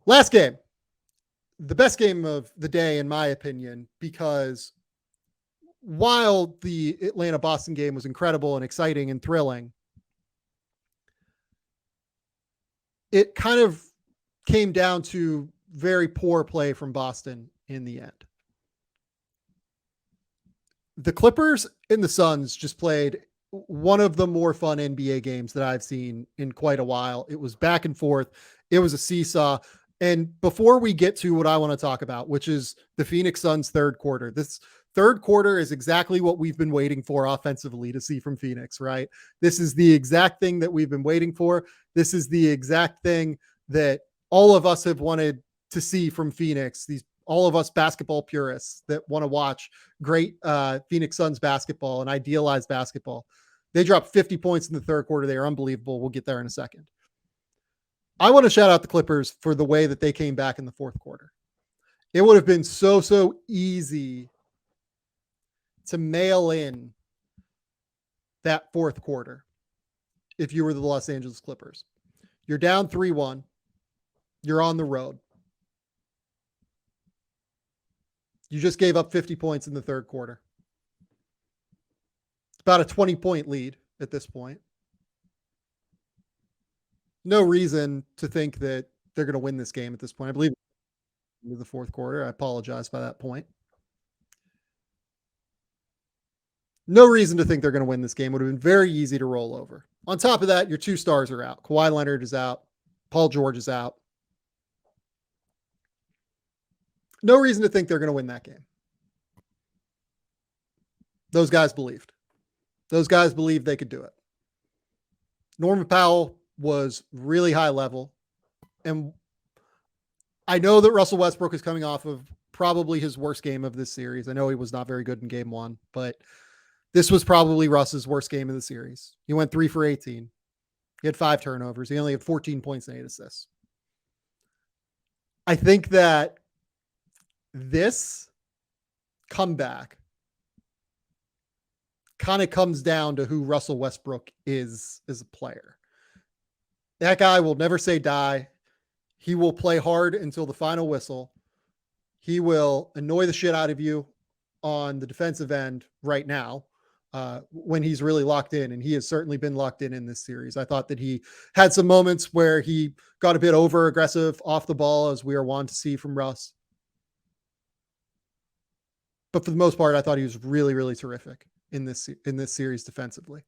Last game, the best game of the day, in my opinion, because while the Atlanta Boston game was incredible and exciting and thrilling, it kind of came down to very poor play from Boston in the end. The Clippers and the Suns just played one of the more fun NBA games that I've seen in quite a while. It was back and forth. It was a seesaw. And before we get to what I want to talk about, which is the Phoenix Suns third quarter, this third quarter is exactly what we've been waiting for offensively to see from Phoenix, right? This is the exact thing that we've been waiting for. This is the exact thing that all of us have wanted to see from Phoenix. All of us basketball purists that want to watch great Phoenix Suns basketball and idealized basketball. They dropped 50 points in the third quarter. They are unbelievable. We'll get there in a second. I want to shout out the Clippers for the way that they came back in the fourth quarter. It would have been so easy to mail in that fourth quarter if you were the Los Angeles Clippers. You're down 3-1. You're on the road. You just gave up 50 points in the third quarter. It's about a 20-point lead at this point. No reason to think that they're going to win this game at this point. I believe into the fourth quarter. I apologize by that point. No reason to think they're going to win this game. Would have been very easy to roll over. On top of that, your two stars are out. Kawhi Leonard is out. Paul George is out. No reason to think they're going to win that game. Those guys believed. Those guys believed they could do it. Norman Powell was really high level. And I know that Russell Westbrook is coming off of probably his worst game of this series. I know he was not very good in game one, but this was probably Russ's worst game of the series. He went 3 for 18. He had 5 turnovers. He only had 14 points and 8 assists. I think that this comeback kind of comes down to who Russell Westbrook is as a player. That guy will never say die. He will play hard until the final whistle. He will annoy the shit out of you on the defensive end right now when he's really locked in, and he has certainly been locked in this series. I thought that he had some moments where he got a bit over aggressive off the ball, as we are wont to see from Russ. But for the most part, I thought he was really terrific in this series defensively.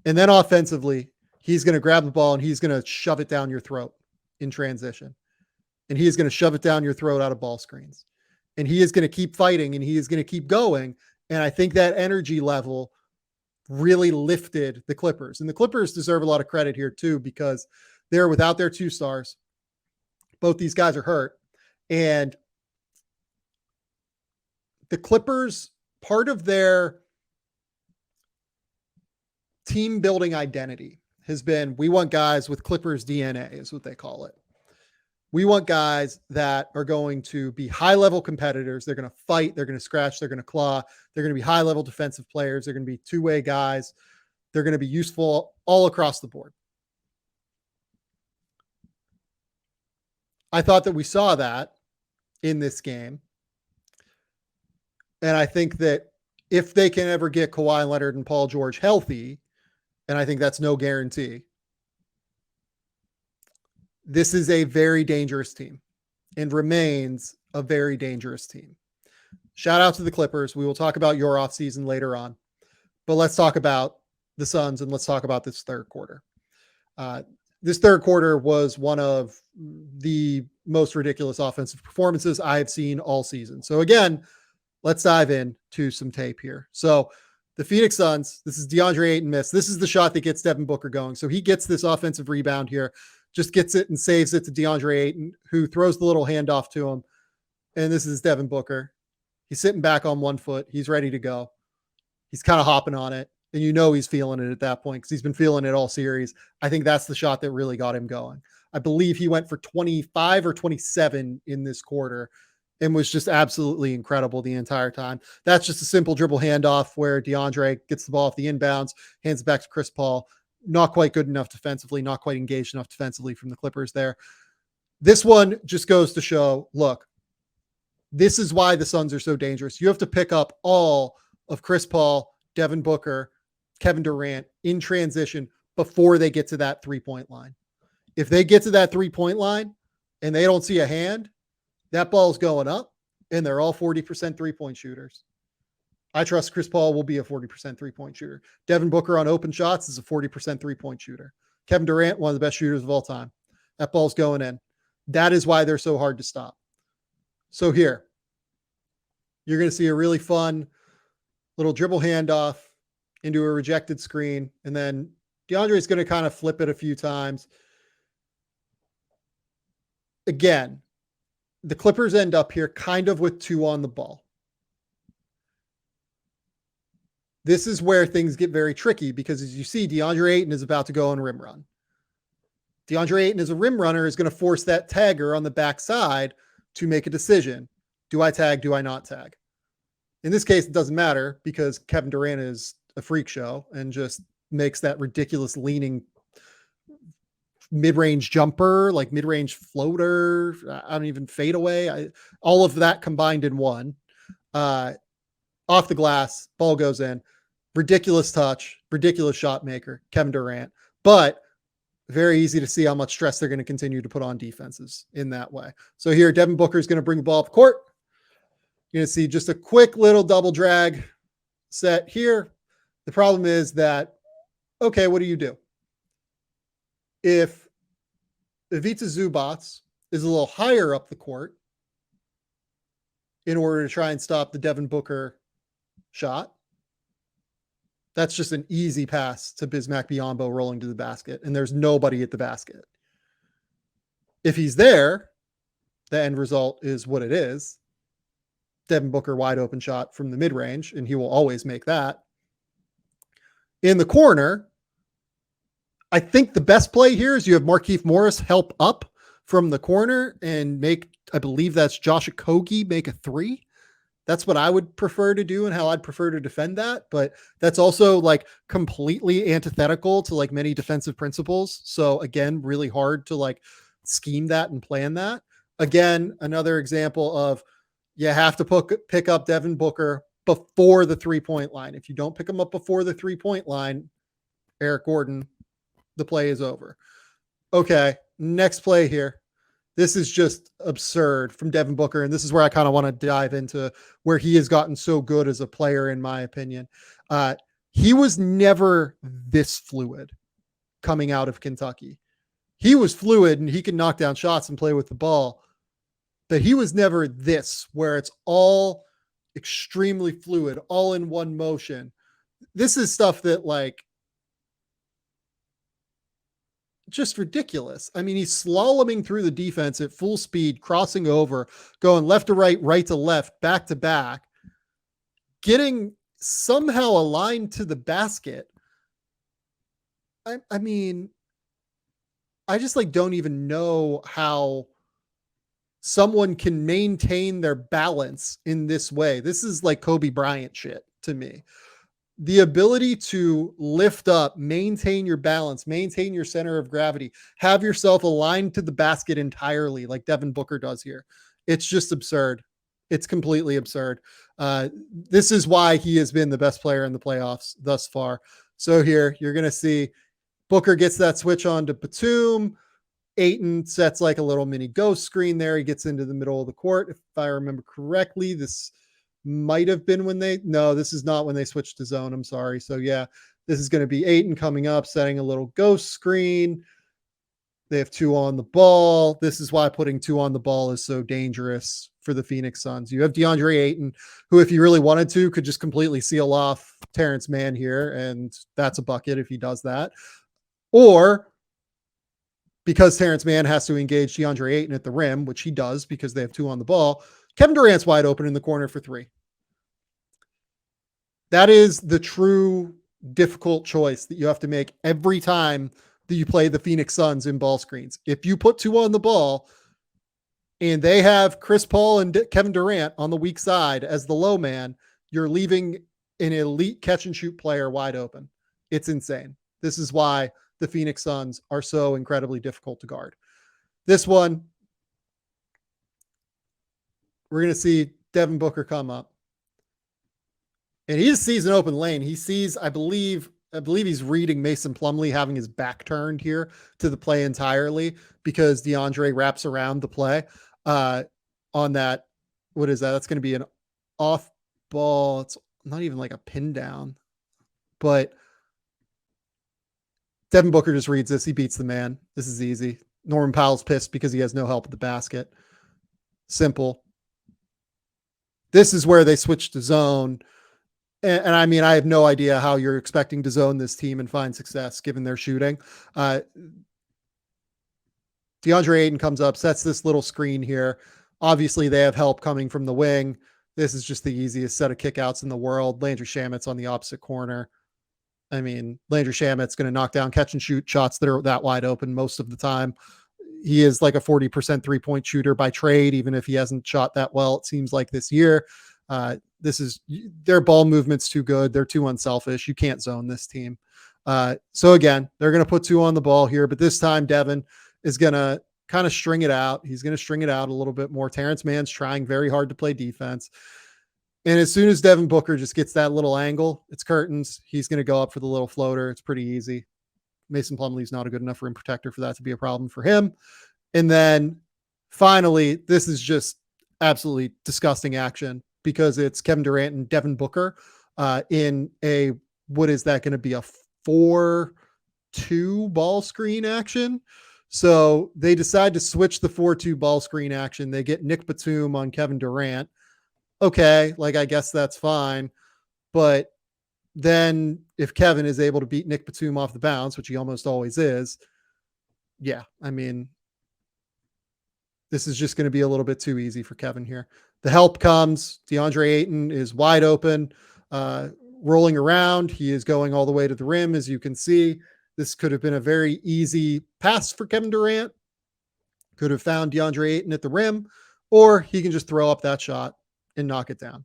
And then offensively, he's going to grab the ball and he's going to shove it down your throat in transition. And he is going to shove it down your throat out of ball screens. And he is going to keep fighting and he is going to keep going. And I think that energy level really lifted the Clippers. And the Clippers deserve a lot of credit here too, because they're without their 2 stars. Both these guys are hurt. And the Clippers, part of their team building identity has been, we want guys with Clippers DNA is what they call it. We want guys that are going to be high-level competitors. They're going to fight. They're going to scratch. They're going to claw. They're going to be high-level defensive players. They're going to be two-way guys. They're going to be useful all across the board. I thought that we saw that in this game. And I think that if they can ever get Kawhi Leonard and Paul George healthy, and I think that's no guarantee, this is a very dangerous team and remains a very dangerous team. Shout out to the Clippers. We will talk about your offseason later on, but let's talk about the Suns and let's talk about this third quarter. This third quarter was one of the most ridiculous offensive performances I have seen all season. So again, let's dive into some tape here. So the Phoenix Suns, this is DeAndre Ayton miss. This is the shot that gets Devin Booker going. So he gets this offensive rebound here, just gets it and saves it to DeAndre Ayton, who throws the little handoff to him. And this is Devin Booker. He's sitting back on one foot. He's ready to go. He's kind of hopping on it. And you know he's feeling it at that point because he's been feeling it all series. I think that's the shot that really got him going. I believe he went for 25 or 27 in this quarter and was just absolutely incredible the entire time. That's just a simple dribble handoff where DeAndre gets the ball off the inbounds, hands it back to Chris Paul. Not quite good enough defensively, not quite engaged enough defensively from the Clippers there. This one just goes to show, look, this is why the Suns are so dangerous. You have to pick up all of Chris Paul, Devin Booker, Kevin Durant in transition before they get to that 3-point line. If they get to that 3-point line and they don't see a hand, that ball's going up and they're all 40% 3-point shooters. I trust Chris Paul will be a 40% 3-point shooter. Devin Booker on open shots is a 40% 3-point shooter. Kevin Durant, one of the best shooters of all time. That ball's going in. That is why they're so hard to stop. So here, you're going to see a really fun little dribble handoff into a rejected screen. And then DeAndre is going to kind of flip it a few times. Again, the Clippers end up here kind of with 2 on the ball. This is where things get very tricky because as you see, DeAndre Ayton is about to go on rim run. DeAndre Ayton as a rim runner is going to force that tagger on the backside to make a decision. Do I tag? Do I not tag? In this case, it doesn't matter because Kevin Durant is a freak show and just makes that ridiculous leaning mid-range jumper, like mid-range floater. I don't even fade away. All of that combined in one. Off the glass, ball goes in. Ridiculous touch, ridiculous shot maker, Kevin Durant. But very easy to see how much stress they're going to continue to put on defenses in that way. So here, Devin Booker is going to bring the ball up court. You're going to see just a quick little double drag set here. The problem is that, okay, what do you do? If Ivica Zubac is a little higher up the court in order to try and stop the Devin Booker shot, that's just an easy pass to Bismack Biyombo rolling to the basket, and there's nobody at the basket. If he's there, the end result is what it is. Devin Booker wide open shot from the mid-range, and he will always make that. In the corner, I think the best play here is you have Markieff Morris help up from the corner and make, I believe that's Josh Okogie, make a 3. That's what I would prefer to do and how I'd prefer to defend that. But that's also like completely antithetical to like many defensive principles. So again, really hard to like scheme that and plan that. Again, another example of you have to pick up Devin Booker before the 3-point line. If you don't pick him up before the 3-point line, Eric Gordon, the play is over. Okay, next play here. This is just absurd from Devin Booker. And this is where I kind of want to dive into where he has gotten so good as a player, in my opinion. He was never this fluid coming out of Kentucky. He was fluid and he can knock down shots and play with the ball, but he was never this, where it's all extremely fluid, all in one motion. This is stuff that like, just ridiculous. I mean, he's slaloming through the defense at full speed, crossing over, going left to right, right to left, back to back, getting somehow aligned to the basket. I mean, I just like don't even know how someone can maintain their balance in this way. This is like Kobe Bryant shit to me. The ability to lift up, maintain your balance, maintain your center of gravity, have yourself aligned to the basket entirely like Devin Booker does here. It's just absurd. It's completely absurd. This is why he has been the best player in the playoffs thus far. So here you're going to see Booker gets that switch on to Batum. Ayton sets like a little mini ghost screen there. He gets into the middle of the court. If I remember correctly, this might have been when this is not when they switched to zone. I'm sorry. So yeah, this is going to be Ayton coming up, setting a little ghost screen. They have 2 on the ball. This is why putting 2 on the ball is so dangerous for the Phoenix Suns. You have DeAndre Ayton, who, if he really wanted to, could just completely seal off Terrence Mann here. And that's a bucket if he does that. Or because Terrence Mann has to engage DeAndre Ayton at the rim, which he does because they have 2 on the ball, Kevin Durant's wide open in the corner for 3. That is the true difficult choice that you have to make every time that you play the Phoenix Suns in ball screens. If you put 2 on the ball and they have Chris Paul and Kevin Durant on the weak side as the low man, you're leaving an elite catch and shoot player wide open. It's insane. This is why the Phoenix Suns are so incredibly difficult to guard. This one, we're going to see Devin Booker come up. And he just sees an open lane. He sees, I believe he's reading Mason Plumlee having his back turned here to the play entirely because DeAndre wraps around the play on that. What is that? That's going to be an off ball. It's not even like a pin down, but Devin Booker just reads this. He beats the man. This is easy. Norman Powell's pissed because he has no help at the basket. Simple. This is where they switch to zone. And I mean, I have no idea how you're expecting to zone this team and find success given their shooting. DeAndre Ayton comes up, sets this little screen here. Obviously, they have help coming from the wing. This is just the easiest set of kickouts in the world. Landry Shamet's on the opposite corner. I mean, Landry Shamet's going to knock down catch and shoot shots that are that wide open most of the time. He is like a 40% three-point shooter by trade, even if he hasn't shot that well, it seems like this year. Their ball movement's too good. They're too unselfish. You can't zone this team. So again, they're going to put 2 on the ball here, but this time Devin is going to kind of string it out. He's going to string it out a little bit more. Terrence Mann's trying very hard to play defense. And as soon as Devin Booker just gets that little angle, it's curtains. He's going to go up for the little floater. It's pretty easy. Mason Plumlee's not a good enough rim protector for that to be a problem for him. And then finally, this is just absolutely disgusting action because it's Kevin Durant and Devin Booker in a, what is that going to be, a 4-2 ball screen action? So they decide to switch the 4-2 ball screen action. They get Nick Batum on Kevin Durant. Okay, like I guess that's fine. But then if Kevin is able to beat Nick Batum off the bounce, which he almost always is, yeah, I mean, this is just going to be a little bit too easy for Kevin here. The help comes. DeAndre Ayton is wide open, rolling around. He is going all the way to the rim, as you can see. This could have been a very easy pass for Kevin Durant. Could have found DeAndre Ayton at the rim, or he can just throw up that shot and knock it down.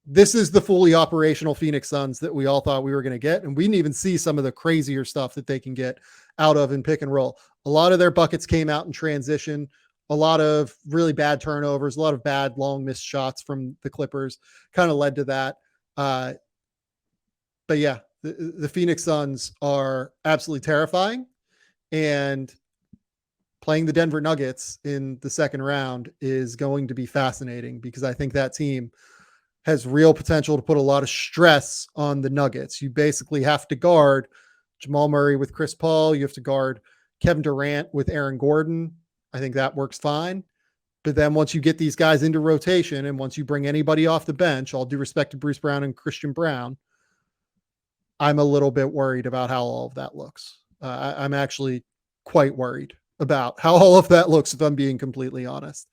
This is the fully operational Phoenix Suns that we all thought we were going to get. And we didn't even see some of the crazier stuff that they can get out of in pick and roll. A lot of their buckets came out in transition, a lot of really bad turnovers, a lot of bad long missed shots from the Clippers kind of led to that. But yeah, the Phoenix Suns are absolutely terrifying, and playing the Denver Nuggets in the second round is going to be fascinating because I think that team has real potential to put a lot of stress on the Nuggets. You basically have to guard Jamal Murray with Chris Paul. You have to guard Kevin Durant with Aaron Gordon. I think that works fine. But then once you get these guys into rotation and once you bring anybody off the bench, all due respect to Bruce Brown and Christian Brown, I'm a little bit worried about how all of that looks. I'm actually quite worried about how all of that looks, if I'm being completely honest.